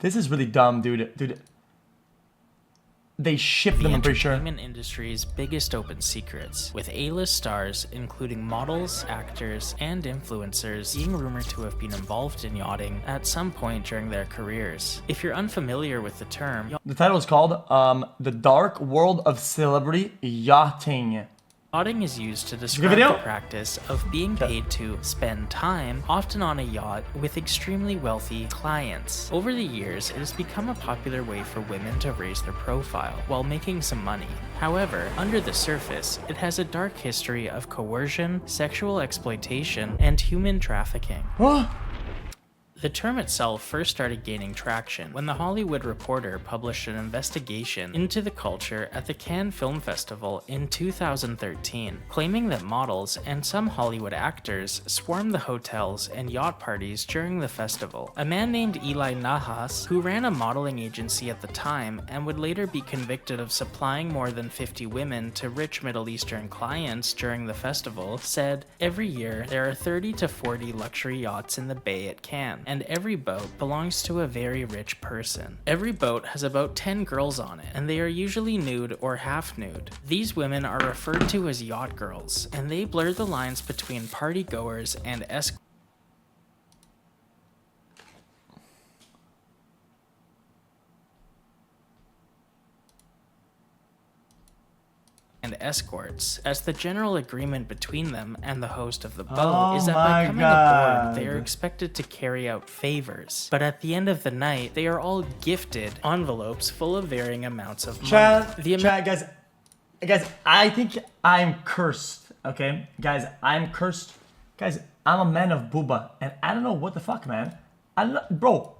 This is really dumb, dude. They ship them, I'm pretty sure. The entertainment industry's biggest open secrets, with A-list stars, including models, actors, and influencers, being rumored to have been involved in yachting at some point during their careers. If you're unfamiliar with the term, the title is called The Dark World of Celebrity Yachting. yachting is used to describe the practice of being paid to spend time, often on a yacht, with extremely wealthy clients. Over the years, it has become a popular way for women to raise their profile while making some money. However, under the surface, it has a dark history of coercion, sexual exploitation, and human trafficking. The term itself first started gaining traction when The Hollywood Reporter published an investigation into the culture at the Cannes Film Festival in 2013, claiming that models and some Hollywood actors swarmed the hotels and yacht parties during the festival. A man named Eli Nahas, who ran a modeling agency at the time and would later be convicted of supplying more than 50 women to rich Middle Eastern clients during the festival, said, "Every year there are 30 to 40 luxury yachts in the bay at Cannes, and every boat belongs to a very rich person. Every boat has about 10 girls on it, and they are usually nude or half nude. These women are referred to as yacht girls, and they blur the lines between party goers and escorts, as the general agreement between them and the host of the boat is that by coming aboard, they are expected to carry out favors. But at the end of the night, they are all gifted envelopes full of varying amounts of money." Guys, I think I'm cursed, okay? Guys, I'm cursed. Guys, I'm a man of booba, and I don't know what the fuck, man. Bro.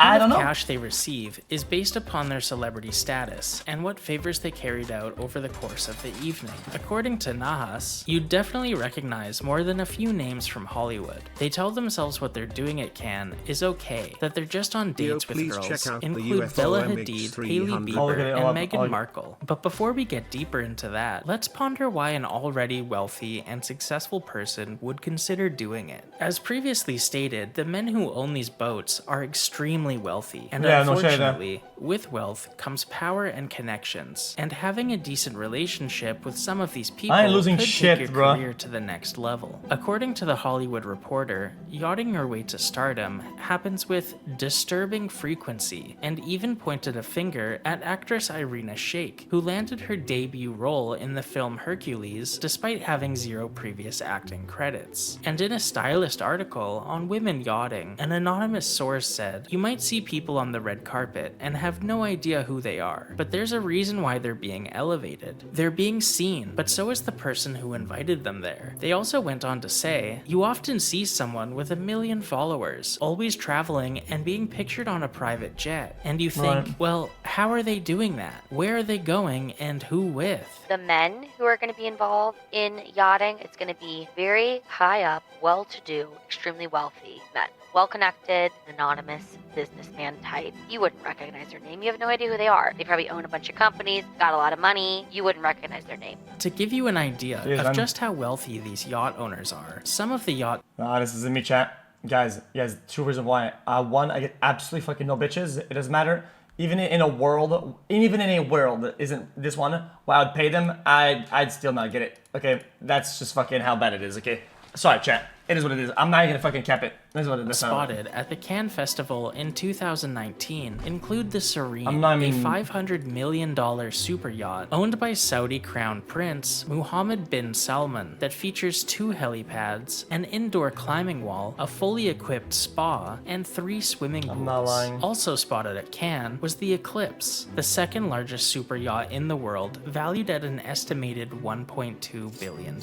I don't know. The cash they receive is based upon their celebrity status and what favors they carried out over the course of the evening. According to Nahas, you'd definitely recognize more than a few names from Hollywood. They tell themselves what they're doing at Cannes is okay, that they're just on dates with girls, include Bella Hadid, Hailey Bieber, and Meghan Markle. But before we get deeper into that, let's ponder why an already wealthy and successful person would consider doing it. As previously stated, the men who own these boats are extremely wealthy, and unfortunately, with wealth comes power and connections, and having a decent relationship with some of these people could take your career to the next level. According to The Hollywood Reporter, yachting your way to stardom happens with disturbing frequency, and even pointed a finger at actress Irina Shayk, who landed her debut role in the film Hercules despite having 0 previous acting credits. And in a stylist article on women yachting, an anonymous source said, "You might see people on the red carpet and have no idea who they are, but there's a reason why they're being elevated. They're being seen, but so is the person who invited them there." They also went on to say, "You often see someone with 1 million followers, always traveling and being pictured on a private jet, and you think, well, how are they doing that? Where are they going and who with?" The men who are going to be involved in yachting, it's going to be very high up, well-to-do, extremely wealthy men. Well-connected, anonymous businessman type. You wouldn't recognize their name. You have no idea who they are. They probably own a bunch of companies, got a lot of money. You wouldn't recognize their name. To give you an idea of just how wealthy these yacht owners are, some of the yacht... this isn't me, chat. Guys, 2 reasons why. One, I get absolutely fucking no bitches. It doesn't matter. Even in a world that isn't this one, where I would pay them, I'd still not get it. Okay, that's just fucking how bad it is, okay? Sorry, chat. It is what it is. I'm not even gonna fucking cap it. That's what it is. Spotted at the Cannes Festival in 2019 include the Serene, a $500 million super yacht owned by Saudi Crown Prince Mohammed bin Salman that features 2 helipads, an indoor climbing wall, a fully equipped spa, and 3 swimming pools. I'm not lying. Also spotted at Cannes was the Eclipse, the 2nd largest super yacht in the world, valued at an estimated $1.2 billion.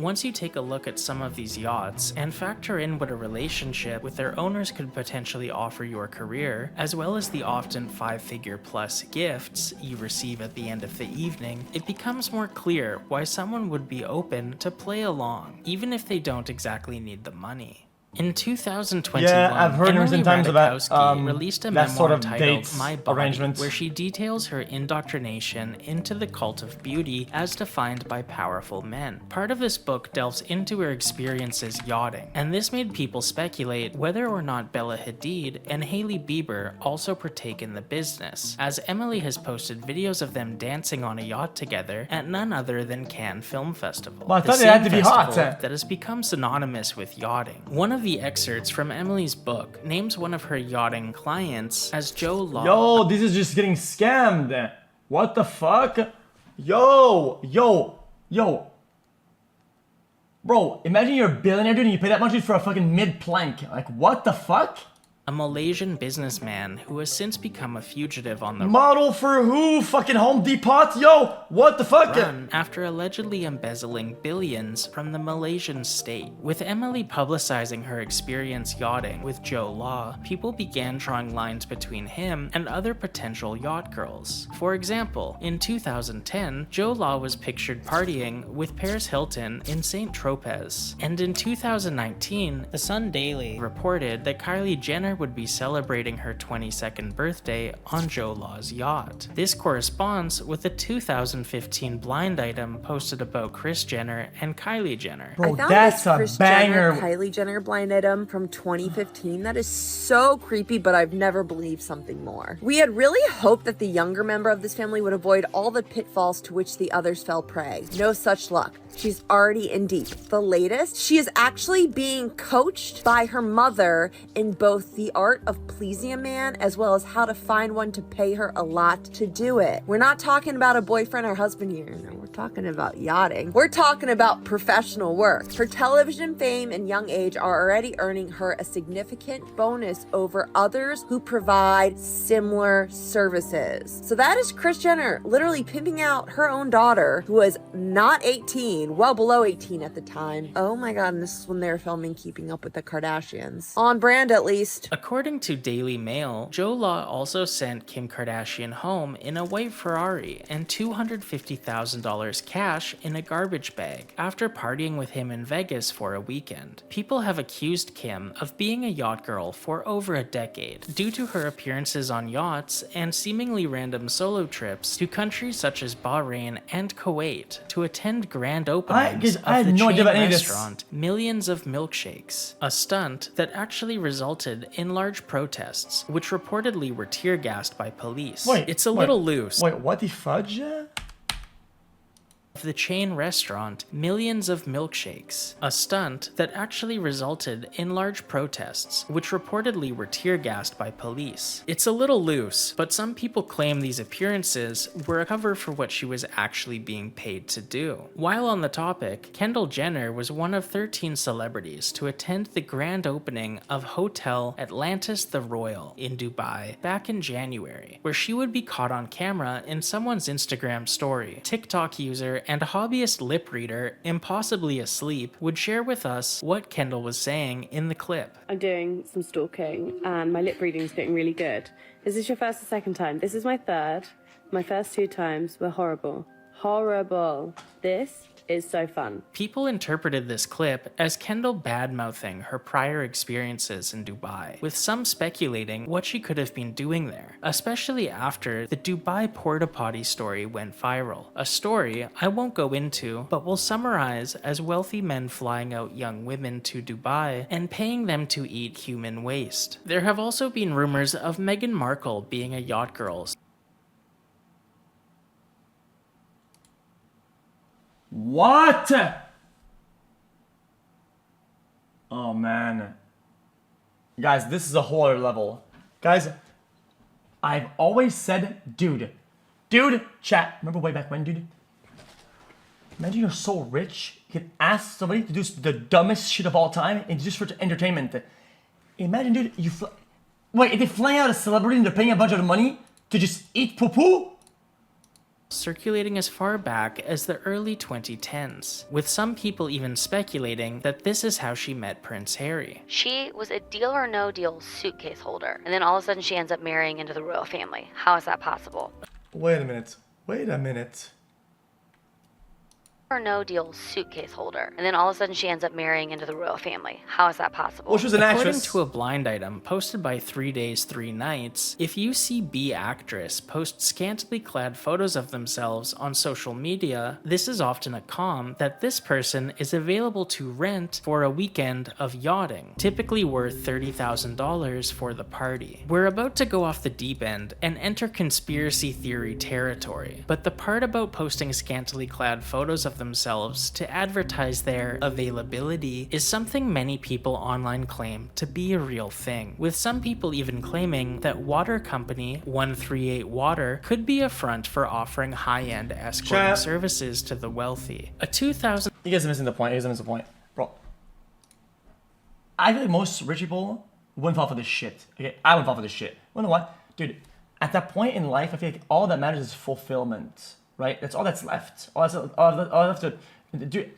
Once you take a look at some of these yachts, and factor in what a relationship with their owners could potentially offer your career, as well as the often 5-figure plus gifts you receive at the end of the evening, it becomes more clear why someone would be open to play along, even if they don't exactly need the money. In 2021, Yeah, I've heard Emily recent times about Ratajkowski released a that memoir sort of titled dates My Body, arrangement. where she details her indoctrination into the cult of beauty as defined by powerful men. Part of this book delves into her experiences yachting, and this made people speculate whether or not Bella Hadid and Hailey Bieber also partake in the business, as Emily has posted videos of them dancing on a yacht together at none other than Cannes Film Festival. Well, I the thought it had same to be hot. festival that has become synonymous with yachting. One of the excerpts from Emily's book names one of her yachting clients as Joe Law. Yo, this is just getting scammed. What the fuck? Yo. Bro, imagine you're a billionaire, dude, and you pay that much for a fucking mid-plank. Like, what the fuck? A Malaysian businessman who has since become a fugitive on the Model for who? Fucking Home Depot? Yo, what the fuck? run after allegedly embezzling billions from the Malaysian state. With Emily publicizing her experience yachting with Joe Law, people began drawing lines between him and other potential yacht girls. For example, in 2010, Joe Law was pictured partying with Paris Hilton in St. Tropez. And in 2019, the Sun Daily reported that Kylie Jenner would be celebrating her 22nd birthday on Joe Law's yacht. This corresponds with a 2015 blind item posted about Kris Jenner and Kylie Jenner. Bro, I found that's this a Kris banger. Jenner, Kylie Jenner blind item from 2015. That is so creepy, but I've never believed something more. We had really hoped that the younger member of this family would avoid all the pitfalls to which the others fell prey. No such luck. She's already in deep. The latest, she is actually being coached by her mother in both the art of pleasing a man as well as how to find one to pay her a lot to do it. We're not talking about a boyfriend or husband here. No, we're talking about yachting. We're talking about professional work. Her television fame and young age are already earning her a significant bonus over others who provide similar services. So that is Kris Jenner literally pimping out her own daughter, who was not 18, well below 18 at the time. Oh my god, and this is when they were filming Keeping Up with the Kardashians. On brand, at least. According to Daily Mail, Joe Law also sent Kim Kardashian home in a white Ferrari and $250,000 cash in a garbage bag after partying with him in Vegas for a weekend. People have accused Kim of being a yacht girl for over a decade due to her appearances on yachts and seemingly random solo trips to countries such as Bahrain and Kuwait to attend grand openings I of had the no idea chain about any of this. restaurant Millions of Milkshakes, a stunt that actually resulted in large protests, which reportedly were tear gassed by police. It's a little loose. Wait, what the fudge? Of the chain restaurant Millions of Milkshakes, a stunt that actually resulted in large protests, which reportedly were tear gassed by police. It's a little loose, but some people claim these appearances were a cover for what she was actually being paid to do. While on the topic, Kendall Jenner was one of 13 celebrities to attend the grand opening of Hotel Atlantis the Royal in Dubai back in January, where she would be caught on camera in someone's Instagram story. TikTok user and hobbyist lip reader, impossibly asleep, would share with us what Kendall was saying in the clip. I'm doing some stalking and my lip reading is getting really good. Is this your first or second time? This is my third. My first 2 times were horrible. Horrible. This is so fun. People interpreted this clip as Kendall bad-mouthing her prior experiences in Dubai, with some speculating what she could have been doing there, especially after the Dubai porta potty story went viral. A story I won't go into, but will summarize as wealthy men flying out young women to Dubai and paying them to eat human waste. There have also been rumors of Meghan Markle being a yacht girl. What? Oh man. Guys, this is a whole other level. Guys, I've always said, dude, chat, remember way back when, dude? Imagine you're so rich, you can ask somebody to do the dumbest shit of all time and just for entertainment. Imagine, dude, wait, they're flying out a celebrity and they're paying a bunch of money to just eat poo-poo? Circulating as far back as the early 2010s, with some people even speculating that this is how she met Prince Harry. She was a deal or no deal suitcase holder, and then all of a sudden she ends up marrying into the royal family. How is that possible? Wait a minute. or no deal suitcase holder, and then all of a sudden she ends up marrying into the royal family. How is that possible? Well, she was an According actress. to a blind item posted by 3 Days 3 Nights, if you see B actress post scantily clad photos of themselves on social media, this is often a comm that this person is available to rent for a weekend of yachting, typically worth $30,000 for the party. We're about to go off the deep end and enter conspiracy theory territory, but the part about posting scantily clad photos of themselves to advertise their availability is something many people online claim to be a real thing, with some people even claiming that water company 138 Water could be a front for offering high-end escorting Chat. services to the wealthy. A 2000 You guys are missing the point. You guys are missing the point. Bro. I feel like most rich people wouldn't fall for this shit. Okay, I wouldn't fall for this shit. You know what? Dude, at that point in life, I feel like all that matters is fulfillment, right? That's all that's left. All that's left to... Dude,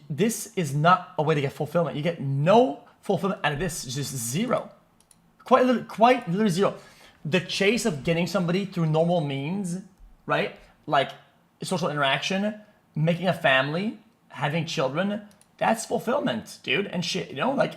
this is not a way to get fulfillment. You get no fulfillment out of this. It's just zero. Quite literally zero. The chase of getting somebody through normal means, right? Like social interaction, making a family, having children, that's fulfillment, dude. And shit, you know, like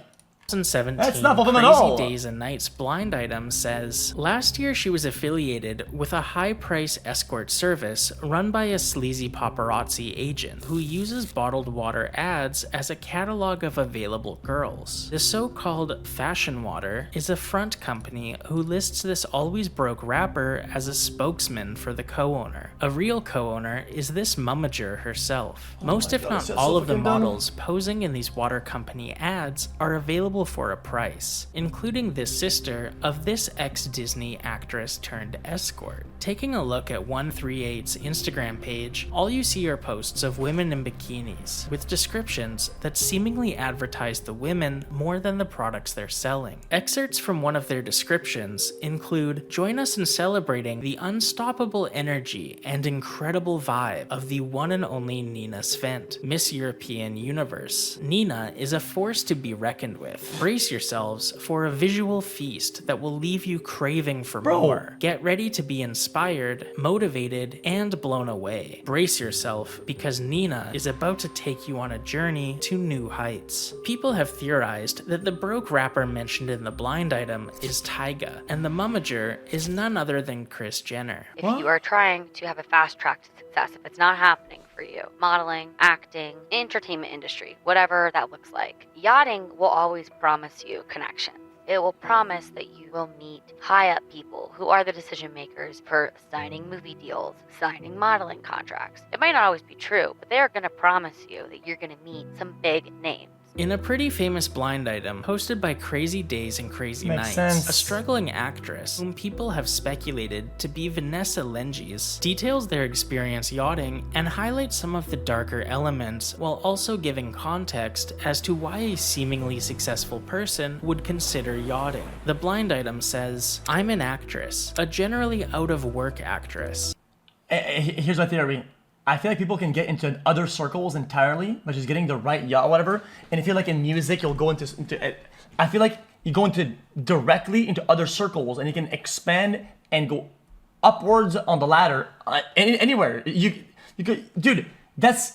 2017 that's not fulfillment at Crazy all. Days and Nights blind item says, last year she was affiliated with a high-price escort service run by a sleazy paparazzi agent who uses bottled water ads as a catalog of available girls. The so-called Fashion Water is a front company who lists this always broke rapper as a spokesman for the co-owner. A real co-owner is this momager herself. Most if God, not this is all so of the fucking dumb. models posing in these water company ads are available for a price, including this sister of this ex-Disney actress turned escort. Taking a look at 138's Instagram page, all you see are posts of women in bikinis, with descriptions that seemingly advertise the women more than the products they're selling. Excerpts from one of their descriptions include, "Join us in celebrating the unstoppable energy and incredible vibe of the one and only Nina Svent, Miss European Universe. Nina is a force to be reckoned with. Brace yourselves for a visual feast that will leave you craving for more. Get ready to be inspired, motivated, and blown away. Brace yourself because Nina is about to take you on a journey to new heights." People have theorized that the broke rapper mentioned in the blind item is Tyga, and the momager is none other than Kris Jenner. If you are trying to have a fast track to success, if it's not happening for you, modeling, acting, entertainment industry, whatever that looks like, yachting will always promise you connections. It will promise that you will meet high up people who are the decision makers for signing movie deals, signing modeling contracts. It might not always be true, but they are going to promise you that you're going to meet some big names. In a pretty famous blind item hosted by Crazy Days and Crazy Makes Nights, sense. a struggling actress whom people have speculated to be Vanessa Lenges details their experience yachting and highlights some of the darker elements while also giving context as to why a seemingly successful person would consider yachting. The blind item says, "I'm an actress, a generally out of work actress. Here's my theory. I feel like people can get into other circles entirely by just getting the right yacht or whatever. And I feel like in music, you'll go into I feel like you go into directly into other circles and you can expand and go upwards on the ladder anywhere. You could, dude,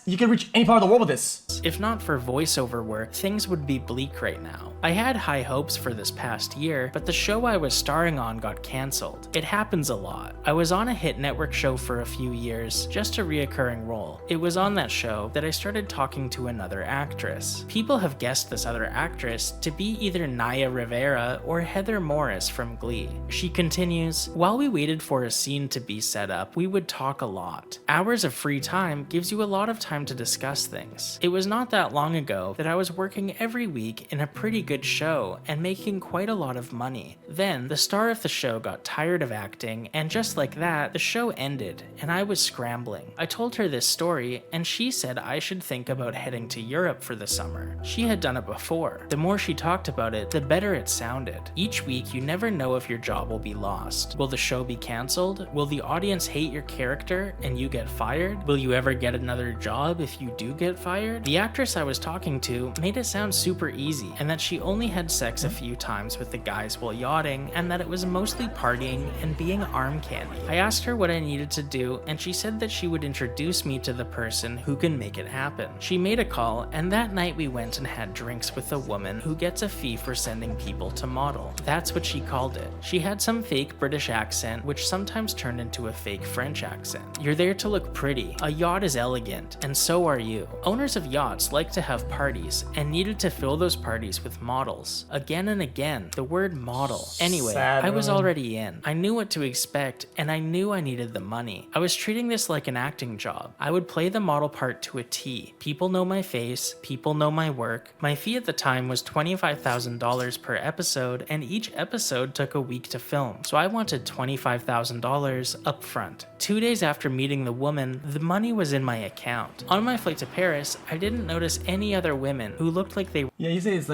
you can reach any part of the world with this. If not for voiceover work, things would be bleak right now. I had high hopes for this past year, but the show I was starring on got cancelled. It happens a lot. I was on a hit network show for a few years, just a reoccurring role. It was on that show that I started talking to another actress. People have guessed this other actress to be either Naya Rivera or Heather Morris from Glee. She continues, "While we waited for a scene to be set up, we would talk a lot. Hours of free time gives you a lot of time to discuss things. It was not that long ago that I was working every week in a pretty good show and making quite a lot of money. Then the star of the show got tired of acting, and just like that, the show ended and I was scrambling. I told her this story and she said I should think about heading to Europe for the summer. She had done it before. The more she talked about it, the better it sounded. Each week you never know if your job will be lost. Will the show be cancelled? Will the audience hate your character and you get fired? Will you ever get another job if you do get fired?" The actress I was talking to made it sound super easy and that she she only had sex a few times with the guys while yachting, and that it was mostly partying and being arm candy. I asked her what I needed to do, and she said that she would introduce me to the person who can make it happen. She made a call, and that night we went and had drinks with a woman who gets a fee for sending people to model. That's what she called it. She had some fake British accent, which sometimes turned into a fake French accent. You're there to look pretty. A yacht is elegant, and so are you. Owners of yachts like to have parties, and needed to fill those parties with models. Again and again, the word model. Anyway, Sad, I was man. already in. I knew what to expect, and I knew I needed the money. I was treating this like an acting job. I would play the model part to a T. People know my face, people know my work. My fee at the time was $25,000 per episode, and each episode took a week to film, so I wanted $25,000 up front. 2 days after meeting the woman, the money was in my account. On my flight to Paris, I didn't notice any other women who looked like they Yeah, you say it's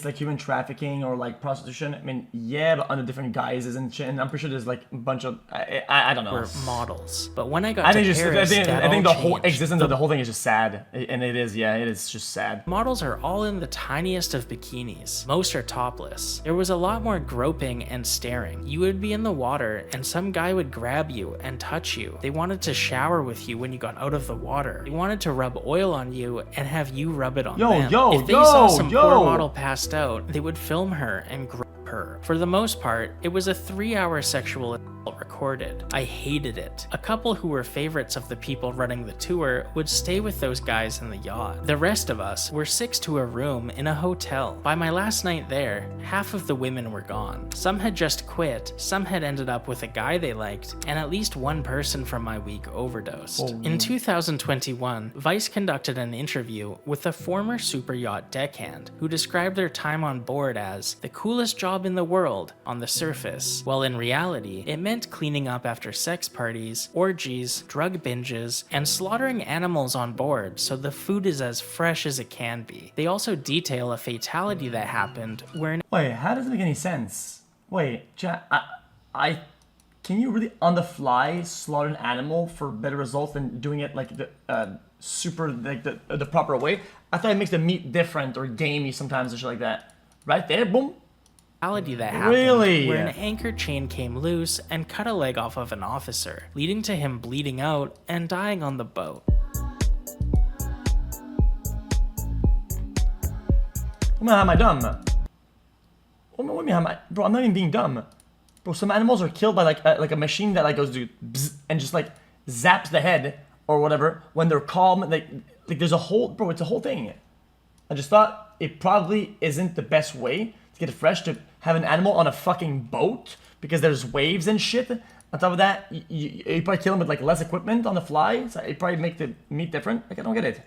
like human trafficking or like prostitution. I mean, yeah, but under different guises and shit. And I'm pretty sure there's like a bunch of I don't know. were models. But when I got I to think just Paris, I think that the all whole changed. existence of the whole thing is just sad, and it is. Yeah, it is just sad. Models are all in the tiniest of bikinis. Most are topless. There was a lot more groping and staring. You would be in the water and some guy would grab you and touch you. They wanted to shower with you when you got out of the water. They wanted to rub oil on you and have you rub it on them. If they saw some poor model passed out, they would film her and grab her. For the most part, it was a 3-hour sexual assault recorded. I hated it. A couple who were favorites of the people running the tour would stay with those guys in the yacht. The rest of us were 6 to a room in a hotel. By my last night there, half of the women were gone. Some had just quit, some had ended up with a guy they liked, and at least one person from my week overdosed. In 2021, Vice conducted an interview with a former super yacht deckhand who described their time on board as the coolest job in the world on the surface, while in reality, it meant cleaning up after sex parties, orgies, drug binges, and slaughtering animals on board so the food is as fresh as it can be. They also detail a fatality that happened where an Wait, how does it make any sense? Wait, I can you really on the fly slaughter an animal for better results than doing it like the super like the proper way? I thought it makes the meat different or gamey sometimes and shit like that. Right there, boom. fatality that happened Really? where an anchor chain came loose and cut a leg off of an officer, leading to him bleeding out and dying on the boat. Am I dumb? What do you mean, bro, I'm not even being dumb. Bro, some animals are killed by like a machine that like goes to bzz and just like zaps the head or whatever when they're calm. Like there's a whole, bro, it's a whole thing. I just thought it probably isn't the best way to get it fresh to have an animal on a fucking boat because there's waves and shit. On top of that, you probably kill them with like less equipment on the fly. So it probably make the meat different. Like I don't get it.